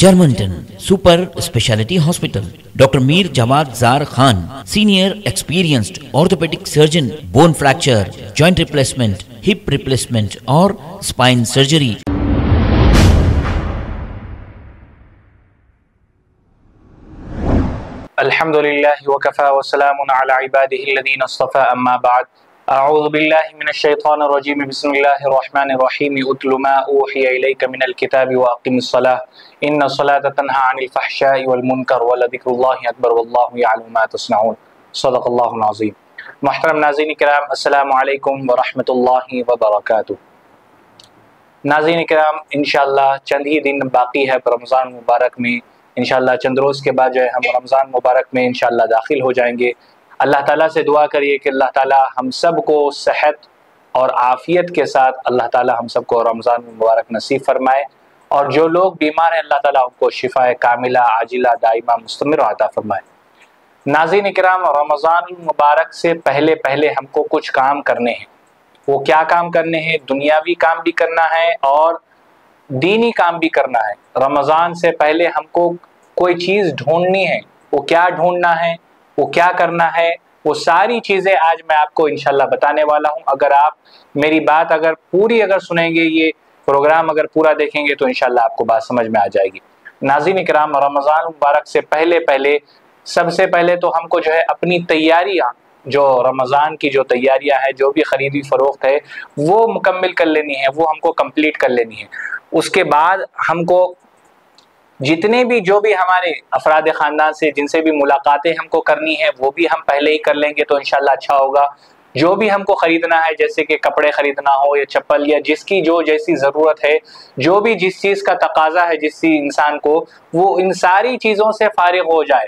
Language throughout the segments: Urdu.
Germantown Super Speciality Hospital. Dr. Mir Jawad Zar Khan, Senior Experienced Orthopedic Surgeon, Bone Fracture, Joint Replacement, Hip Replacement or Spine Surgery. الحمدللہ وکفا وسلام علی عبادہ الذین اصطفى اما بعد اعوذ باللہ من الشیطان الرجیم بسم اللہ الرحمن الرحیم اتل ما اوحی الیک من الکتاب واقم الصلاة ان الصلاة تنہی عن الفحشاء والمنکر ولذکر اللہ اکبر واللہ یعلم ما تصنعون صدق اللہ العظیم۔ محترم ناظرین کرام، السلام علیکم ورحمۃ اللہ وبرکاتہ۔ ناظرین کرام، انشاءاللہ چند ہی دن باقی ہے رمضان مبارک میں، انشاءاللہ چند روز کے بعد جو ہے ہم رمضان مبارک میں انشاءاللہ داخل ہو جائیں گے۔ اللہ تعالیٰ سے دعا کریے کہ اللہ تعالیٰ ہم سب کو صحت اور عافیت کے ساتھ اللہ تعالیٰ ہم سب کو رمضان مبارک نصیب فرمائے، اور جو لوگ بیمار ہیں اللہ تعالیٰ ان کو شفا کاملہ عاجلہ دائمہ مستمر عطا فرمائے۔ ناظرین کرام، رمضان مبارک سے پہلے ہم کو کچھ کام کرنے ہیں۔ وہ کیا کام کرنے ہیں؟ دنیاوی کام بھی کرنا ہے اور دینی کام بھی کرنا ہے۔ رمضان سے پہلے ہم کو کوئی چیز ڈھونڈنی ہے۔ وہ کیا ڈھونڈنا ہے، وہ کیا کرنا ہے، وہ ساری چیزیں آج میں آپ کو انشاءاللہ بتانے والا ہوں۔ اگر آپ میری بات پوری سنیں گے، یہ پروگرام اگر پورا دیکھیں گے تو انشاءاللہ آپ کو بات سمجھ میں آ جائے گی۔ ناظرین کرام، رمضان مبارک سے پہلے سب سے پہلے تو ہم کو جو ہے اپنی تیاریاں، جو رمضان کی جو تیاریاں ہیں، جو بھی خریدی فروخت ہے، وہ مکمل کر لینی ہے، وہ ہم کو کمپلیٹ کر لینی ہے۔ اس کے بعد ہم کو جتنے بھی جو بھی ہمارے افراد خاندان سے جن سے بھی ملاقاتیں ہم کو کرنی ہے وہ بھی ہم پہلے ہی کر لیں گے تو انشاءاللہ اچھا ہوگا۔ جو بھی ہم کو خریدنا ہے، جیسے کہ کپڑے خریدنا ہو یا چپل، یا جس کی جو جیسی ضرورت ہے، جو بھی جس چیز کا تقاضا ہے جس انسان کو، وہ ان ساری چیزوں سے فارغ ہو جائے۔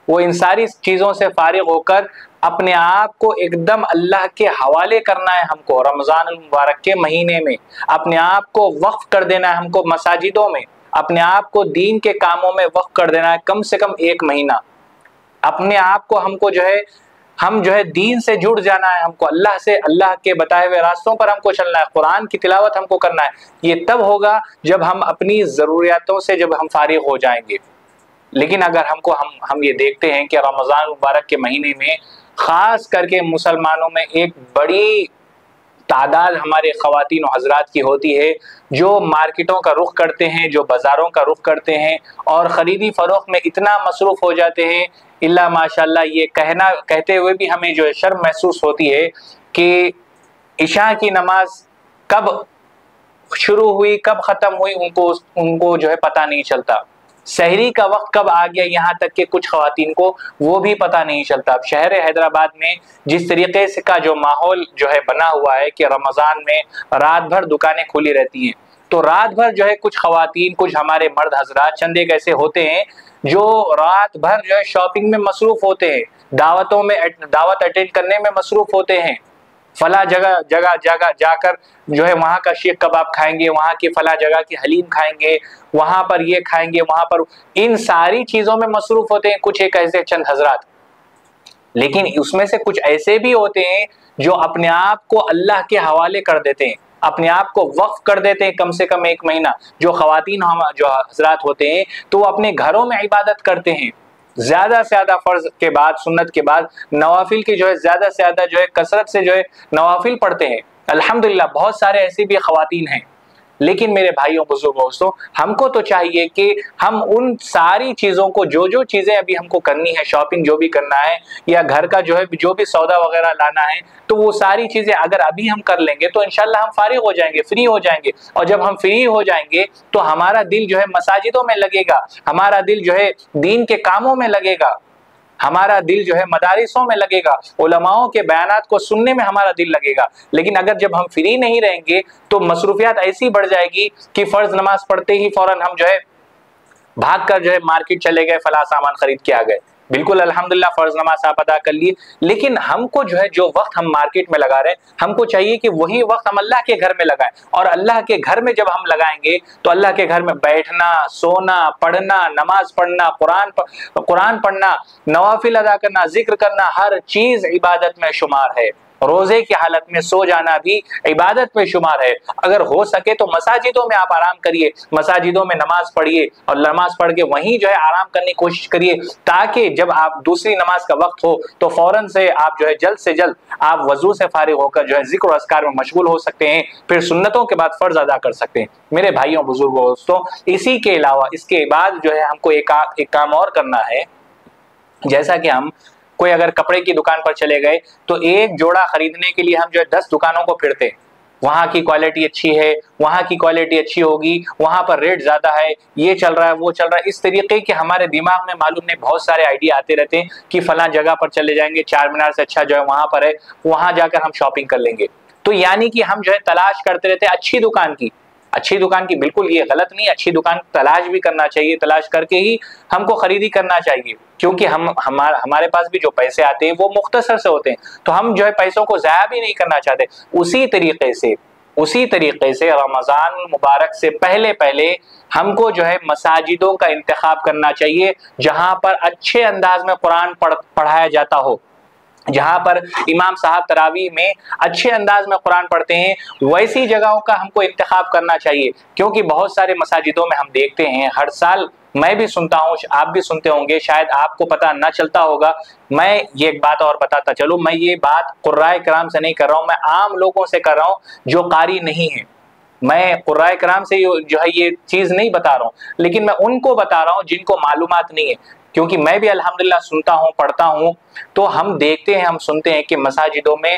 وہ ان ساری چیزوں سے فارغ ہو کر اپنے آپ کو ایک دم اللہ کے حوالے کرنا ہے۔ ہم کو رمضان المبارک کے مہینے میں اپنے آپ کو وقف کر دینا ہے۔ ہم کو مساجدوں میں اپنے آپ کو دین کے کاموں میں وقف کر دینا ہے، کم سے کم 1 مہینہ اپنے آپ کو ہم جو ہے دین سے جڑ جانا ہے۔ ہم کو اللہ سے، اللہ کے بتائے ہوئے راستوں پر ہم کو چلنا ہے، قرآن کی تلاوت ہم کو کرنا ہے۔ یہ تب ہوگا جب ہم اپنی ضروریاتوں سے جب ہم فارغ ہو جائیں گے۔ لیکن اگر ہم یہ دیکھتے ہیں کہ رمضان مبارک کے مہینے میں خاص کر کے مسلمانوں میں ایک بڑی تعداد ہمارے خواتین و حضرات کی ہوتی ہے جو مارکیٹوں کا رخ کرتے ہیں، جو بازاروں کا رخ کرتے ہیں اور خریدی فروخت میں اتنا مصروف ہو جاتے ہیں، اللہ ماشاءاللہ یہ کہتے ہوئے بھی ہمیں جو ہے شرم محسوس ہوتی ہے کہ عشاء کی نماز کب شروع ہوئی کب ختم ہوئی ان کو جو ہے پتہ نہیں چلتا۔ سحری کا وقت کب آ گیا، یہاں تک کہ کچھ خواتین کو وہ بھی پتہ نہیں چلتا۔ اب شہر حیدرآباد میں جس طریقے سے کا جو ماحول جو ہے بنا ہوا ہے کہ رمضان میں رات بھر دکانیں کھلی رہتی ہیں، تو رات بھر جو ہے کچھ خواتین، کچھ ہمارے مرد حضرات چند ایک ایسے ہوتے ہیں جو رات بھر جو ہے شاپنگ میں مصروف ہوتے ہیں، دعوت اٹینڈ کرنے میں مصروف ہوتے ہیں، فلاں جگہ جا کر جو ہے وہاں کا شیخ کباب کھائیں گے، وہاں کی فلاں جگہ کی حلیم کھائیں گے، وہاں پر یہ کھائیں گے، وہاں پر ان ساری چیزوں میں مصروف ہوتے ہیں کچھ ایک ایسے چند حضرات۔ لیکن اس میں سے کچھ ایسے بھی ہوتے ہیں جو اپنے آپ کو اللہ کے حوالے کر دیتے ہیں، اپنے آپ کو وقف کر دیتے ہیں کم سے کم 1 مہینہ۔ جو خواتین جو حضرات ہوتے ہیں تو وہ اپنے گھروں میں عبادت کرتے ہیں، زیادہ سے زیادہ فرض کے بعد، سنت کے بعد نوافل کے جو ہے زیادہ سے زیادہ جو ہے کثرت سے جو ہے نوافل پڑھتے ہیں۔ الحمدللہ بہت سارے ایسی بھی خواتین ہیں۔ لیکن میرے بھائیوں بزرگوں دوستوں، ہم کو تو چاہیے کہ ہم ان ساری چیزوں کو، جو چیزیں ابھی ہم کو کرنی ہے، شاپنگ جو بھی کرنا ہے یا گھر کا جو ہے جو بھی سودا وغیرہ لانا ہے، تو وہ ساری چیزیں اگر ابھی ہم کر لیں گے تو انشاءاللہ ہم فارغ ہو جائیں گے، فری ہو جائیں گے۔ اور جب ہم فری ہو جائیں گے تو ہمارا دل جو ہے مساجدوں میں لگے گا، ہمارا دل جو ہے دین کے کاموں میں لگے گا، ہمارا دل جو ہے مدارسوں میں لگے گا، علماؤں کے بیانات کو سننے میں ہمارا دل لگے گا۔ لیکن اگر جب ہم فری نہیں رہیں گے تو مصروفیات ایسی بڑھ جائے گی کہ فرض نماز پڑھتے ہی فوراً ہم جو ہے بھاگ کر جو ہے مارکیٹ چلے گئے، فلاں سامان خرید کے آ گئے۔ بالکل الحمدللہ فرض نماز آپ ادا کر لیے، لیکن ہم کو جو ہے جو وقت ہم مارکیٹ میں لگا رہے ہیں، ہم کو چاہیے کہ وہی وقت ہم اللہ کے گھر میں لگائیں۔ اور اللہ کے گھر میں جب ہم لگائیں گے تو اللہ کے گھر میں بیٹھنا، سونا، پڑھنا، نماز پڑھنا، قرآن پڑھنا، نوافل ادا کرنا، ذکر کرنا، ہر چیز عبادت میں شمار ہے۔ روزے کی حالت میں سو جانا بھی عبادت میں شمار ہے۔ اگر ہو سکے تو مساجدوں میں آپ آرام کریے، مساجدوں میں نماز پڑھیے اور نماز پڑھ کے وہیں جو ہے آرام کرنے کی کوشش کریے، تاکہ جب آپ دوسری نماز کا وقت ہو تو فوراً سے آپ جو ہے جلد سے جلد آپ وضو سے فارغ ہو کر جو ہے ذکر و اذکار میں مشغول ہو سکتے ہیں، پھر سنتوں کے بعد فرض ادا کر سکتے ہیں۔ میرے بھائیوں بزرگوں دوستوں، اسی کے علاوہ اس کے بعد جو ہے ہم کو ایک کام اور کرنا ہے۔ جیسا کہ ہم کوئی اگر کپڑے کی دکان پر چلے گئے تو ایک جوڑا خریدنے کے لیے ہم جو ہے 10 دکانوں کو پھرتے، وہاں کی کوالٹی اچھی ہے، وہاں کی کوالٹی اچھی ہوگی، وہاں پر ریٹ زیادہ ہے، یہ چل رہا ہے وہ چل رہا ہے، اس طریقے کے ہمارے دماغ میں معلوم نہیں بہت سارے آئیڈیا آتے رہتے ہیں کہ فلاں جگہ پر چلے جائیں گے، چار مینار سے اچھا جو ہے وہاں پر ہے، وہاں جا کر ہم شاپنگ کر لیں گے۔ تو یعنی کہ ہم جو ہے تلاش کرتے رہتے ہیں اچھی دکان کی، اچھی دکان کی، بالکل یہ غلط نہیں، اچھی دکان تلاش بھی کرنا چاہیے، تلاش کر کے ہی ہم کو خریدی کرنا چاہیے، کیونکہ ہمارے پاس بھی جو پیسے آتے ہیں وہ مختصر سے ہوتے ہیں، تو ہم جو ہے پیسوں کو ضائع بھی نہیں کرنا چاہتے۔ اسی طریقے سے رمضان المبارک سے پہلے ہم کو جو ہے مساجدوں کا انتخاب کرنا چاہیے، جہاں پر اچھے انداز میں قرآن پڑھایا جاتا ہو، جہاں پر امام صاحب تراویح میں اچھے انداز میں قرآن پڑھتے ہیں، ویسی جگہوں کا ہم کو انتخاب کرنا چاہیے، کیونکہ بہت سارے مساجدوں میں ہم دیکھتے ہیں ہر سال، میں بھی سنتا ہوں، آپ بھی سنتے ہوں گے، شاید آپ کو پتہ نہ چلتا ہوگا، میں یہ ایک بات اور بتاتا چلوں، میں یہ بات قرائے کرام سے نہیں کر رہا ہوں، میں عام لوگوں سے کر رہا ہوں جو قاری نہیں ہیں، میں قرائے کرام سے جو ہے یہ چیز نہیں بتا رہا ہوں، لیکن میں ان کو بتا رہا ہوں جن کو معلومات نہیں ہے، کیونکہ میں بھی الحمدللہ سنتا ہوں، پڑھتا ہوں، تو ہم دیکھتے ہیں، ہم سنتے ہیں کہ مساجدوں میں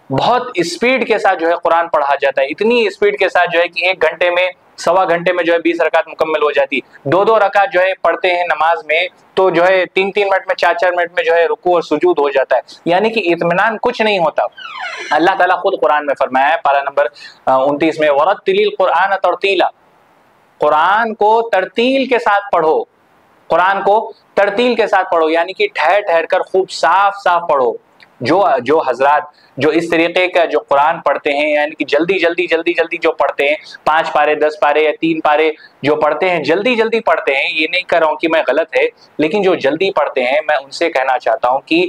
بہت اسپیڈ کے ساتھ جو ہے قرآن پڑھا جاتا ہے، اتنی اسپیڈ کے ساتھ جو ہے کہ 1 گھنٹے میں، سوا گھنٹے میں جو ہے 20 رکعت مکمل ہو جاتی، 2 رکعت جو ہے پڑھتے ہیں نماز میں تو جو ہے 3 منٹ میں، 4 منٹ میں جو ہے رکوع اور سجود ہو جاتا ہے، یعنی کہ اطمینان کچھ نہیں ہوتا۔ اللہ تعالیٰ خود قرآن میں فرمایا ہے، پارہ نمبر 29 میں وَرَتِّلِ الْقُرْآنَ تَرْتِيلًا، قرآن کو ترتیل کے ساتھ پڑھو، قرآن کو ترتیل کے ساتھ پڑھو، یعنی کہ ٹھہر ٹھہر کر خوب صاف پڑھو۔ جو حضرات جو اس طریقے کا جو قرآن پڑھتے ہیں، یعنی کہ جلدی جو پڑھتے ہیں، 5 پارے 10 پارے یا 3 پارے جو پڑھتے ہیں، جلدی پڑھتے ہیں، یہ نہیں کہہ رہا ہوں کہ میں غلط ہے، لیکن جو جلدی پڑھتے ہیں، میں ان سے کہنا چاہتا ہوں کہ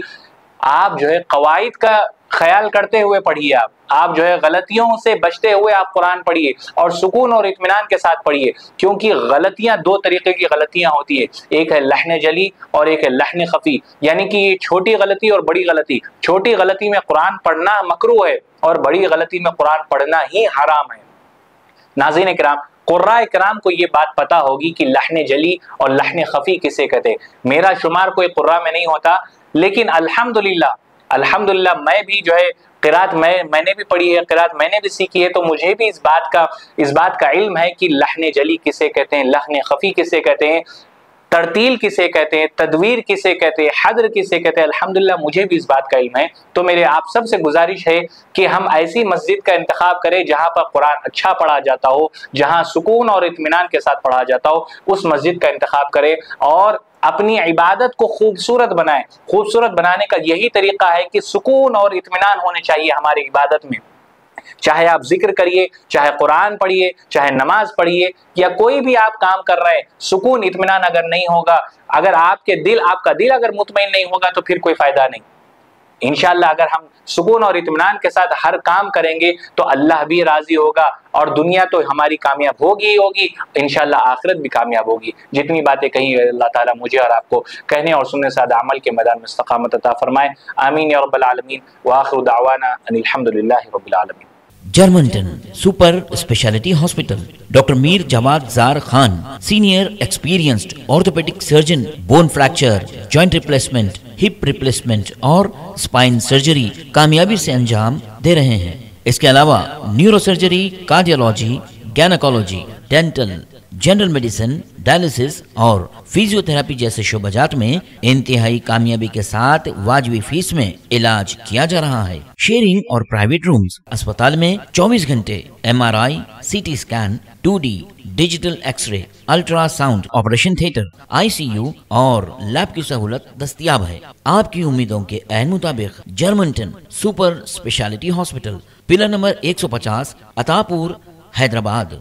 آپ جو ہے قواعد کا خیال کرتے ہوئے پڑھیے، آپ جو ہے غلطیوں سے بچتے ہوئے آپ قرآن پڑھیے اور سکون اور اطمینان کے ساتھ پڑھیے، کیونکہ غلطیاں 2 طریقے کی غلطیاں ہوتی ہیں، ایک ہے لحن جلی اور ایک ہے لحن خفی، یعنی کہ یہ چھوٹی غلطی اور بڑی غلطی، چھوٹی غلطی میں قرآن پڑھنا مکروہ ہے اور بڑی غلطی میں قرآن پڑھنا ہی حرام ہے۔ ناظرین کرام، قراء کرام کو یہ بات پتہ ہوگی کہ لحن جلی اور لحن خفی کسے کہتے ہیں، میرا شمار کوئی قراء میں نہیں ہوتا، لیکن الحمدللہ میں بھی جو ہے قرات میں نے بھی پڑھی ہے، قرات میں نے بھی سیکھی ہے، تو مجھے بھی اس بات کا علم ہے کہ لحن جلی کسے کہتے ہیں، لحن خفی کسے کہتے ہیں، ترتیل کسے کہتے ہیں، تدویر کسے کہتے ہیں، حدر کسے کہتے ہیں، الحمدللہ مجھے بھی اس بات کا علم ہے۔ تو میرے آپ سب سے گزارش ہے کہ ہم ایسی مسجد کا انتخاب کریں جہاں پر قرآن اچھا پڑھا جاتا ہو، جہاں سکون اور اطمینان کے ساتھ پڑھا جاتا ہو، اس مسجد کا انتخاب کریں اور اپنی عبادت کو خوبصورت بنائیں۔ خوبصورت بنانے کا یہی طریقہ ہے کہ سکون اور اطمینان ہونے چاہیے ہماری عبادت میں، چاہے آپ ذکر کریے، چاہے قرآن پڑھیے، چاہے نماز پڑھیے یا کوئی بھی آپ کام کر رہے ہیں، سکون اطمینان اگر نہیں ہوگا، اگر آپ کا دل اگر مطمئن نہیں ہوگا تو پھر کوئی فائدہ نہیں۔ انشاءاللہ اگر ہم سکون اور اطمینان کے ساتھ ہر کام کریں گے تو اللہ بھی راضی ہوگا اور دنیا تو ہماری کامیاب ہوگی ہی ہوگی، انشاءاللہ آخرت بھی کامیاب ہوگی۔ جتنی باتیں کہیں اللہ تعالیٰ مجھے اور آپ کو کہنے اور سننے سے عمل کے میدان میں استقامت عطا فرمائے، آمین یا رب العالمین، وآخر دعوانا ان الحمدللہ رب العالمین۔ Germanton super speciality hospital, doctor Mir Jamat Zar Khan, senior experienced orthopaedic surgeon, bone fracture, joint replacement, hip replacement اور اسپائن سرجری کامیابی سے انجام دے رہے ہیں۔ اس کے علاوہ neuro surgery, cardiology, gynaecology, dental, general medicine, dialysis اور فزیو تھراپی جیسے شعبات میں انتہائی کامیابی کے ساتھ واجبی فیس میں علاج کیا جا رہا ہے۔ شیئرنگ اور پرائیویٹ رومز، اسپتال میں 24 گھنٹے MRI، CT scan, 2D digital X ray, ultra sound, operation theatre, ICU اور لیب کی سہولت دستیاب ہے۔ آپ کی امیدوں کے عین مطابق Germanton super speciality hospital, pillar number 150، Ata پور، حیدرآباد۔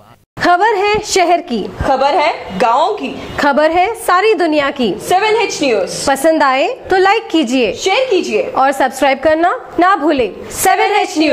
خبر ہے شہر کی، خبر ہے گاؤں کی، خبر ہے ساری دنیا کی۔ 7H نیوز پسند آئے تو لائک کیجئے، شیئر کیجیے اور سبسکرائب کرنا نہ بھولیں۔ 7H news